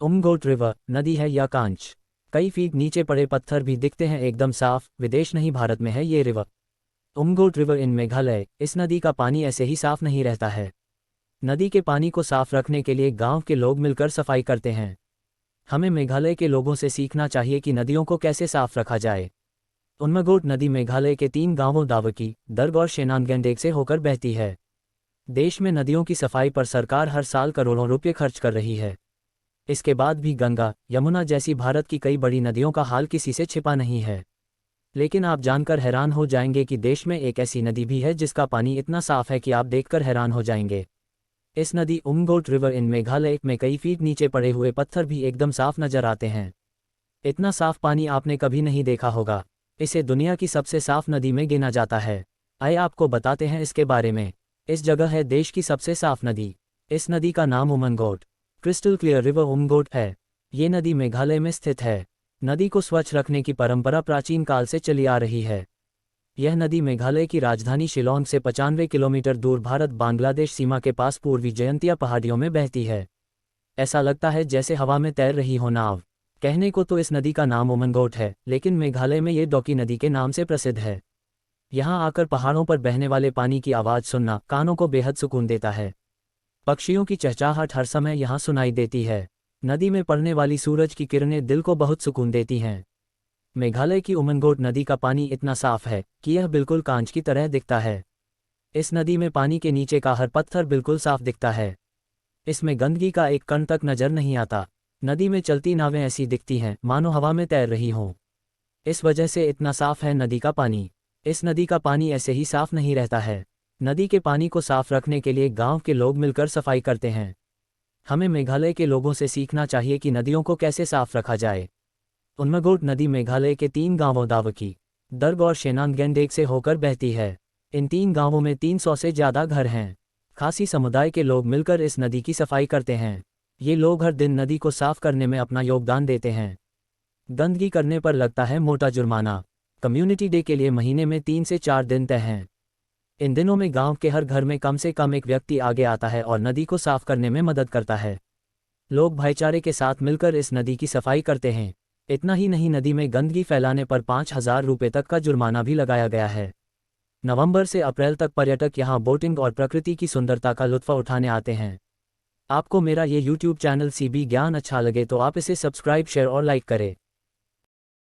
उमगोट river नदी है या कांच। कई फीट नीचे पड़े पत्थर भी दिखते हैं एकदम साफ, विदेश नहीं भारत में है ये river. Umngot river in Meghalaya. इस नदी का पानी ऐसे ही साफ नहीं रहता है। नदी के पानी को साफ रखने के लिए गांव के लोग मिलकर सफाई करते हैं। हमें मेघालय के लोगों से सीखना चाहिए कि नदियों को कैसे साफ रखा जाए। उमगोट नदी मेघालय के 3 गांवों दावकी, दर्ग और शेनानगेंडेक से होकर बहती है। देश में नदियों की सफाई पर सरकार हर साल करोड़ों रुपये खर्च कर रही है। इसके बाद भी गंगा, यमुना जैसी भारत की कई बड़ी नदियों का हाल किसी से छिपा नहीं है। लेकिन आप जानकर हैरान हो जाएंगे कि देश में एक ऐसी नदी भी है जिसका पानी इतना साफ है कि आप देखकर हैरान हो जाएंगे। इस नदी उमगोट रिवर इन मेघालय में कई फीट नीचे पड़े हुए पत्थर भी एकदम साफ नजर आते हैं। इतना साफ पानी आपने कभी नहीं देखा होगा। इसे दुनिया की सबसे साफ नदी में गिना जाता है। आइए आपको बताते हैं इसके बारे में। इस जगह है देश की सबसे साफ नदी। इस नदी का नाम उमंगोट क्रिस्टल क्लियर रिवर उमगोट है। ये नदी मेघालय में स्थित है। नदी को स्वच्छ रखने की परंपरा प्राचीन काल से चली आ रही है। यह नदी मेघालय की राजधानी शिलोंग से 95 किलोमीटर दूर भारत बांग्लादेश सीमा के पास पूर्वी जयंतिया पहाड़ियों में बहती है। ऐसा लगता है जैसे हवा में तैर रही हो नाव। कहने को तो इस नदी का नाम उमंगोट है, लेकिन मेघालय में ये डोकी नदी के नाम से प्रसिद्ध है। यहाँ आकर पहाड़ों पर बहने वाले पानी की आवाज़ सुनना कानों को बेहद सुकून देता है। पक्षियों की चहचहाहट हर समय यहाँ सुनाई देती है। नदी में पड़ने वाली सूरज की किरणें दिल को बहुत सुकून देती हैं। मेघालय की उमंगोट नदी का पानी इतना साफ है कि यह बिल्कुल कांच की तरह दिखता है। इस नदी में पानी के नीचे का हर पत्थर बिल्कुल साफ दिखता है। इसमें गंदगी का एक कण तक नजर नहीं आता। नदी में चलती नावें ऐसी दिखती हैं मानो हवा में तैर रही हों। इस वजह से इतना साफ है नदी का पानी। इस नदी का पानी ऐसे ही साफ नहीं रहता है। नदी के पानी को साफ रखने के लिए गांव के लोग मिलकर सफाई करते हैं। हमें मेघालय के लोगों से सीखना चाहिए कि नदियों को कैसे साफ रखा जाए। उमंगोट नदी मेघालय के 3 गांवों दावकी, दर्ग और शेनानगेंडेक से होकर बहती है। इन 3 गांवों में 300 से ज़्यादा घर हैं। खासी समुदाय के लोग मिलकर इस नदी की सफाई करते हैं। ये लोग हर दिन नदी को साफ करने में अपना योगदान देते हैं। गंदगी करने पर लगता है मोटा जुर्माना। कम्युनिटी डे के लिए महीने में 3 से 4 दिन तय हैं। इन दिनों में गांव के हर घर में कम से कम एक व्यक्ति आगे आता है और नदी को साफ करने में मदद करता है। लोग भाईचारे के साथ मिलकर इस नदी की सफाई करते हैं। इतना ही नहीं, नदी में गंदगी फैलाने पर 5,000 रुपये तक का जुर्माना भी लगाया गया है। नवंबर से अप्रैल तक पर्यटक यहाँ बोटिंग और प्रकृति की सुंदरता का लुत्फ उठाने आते हैं। आपको मेरा ये YouTube चैनल CB ज्ञान अच्छा लगे तो आप इसे सब्सक्राइब, शेयर और लाइक करें।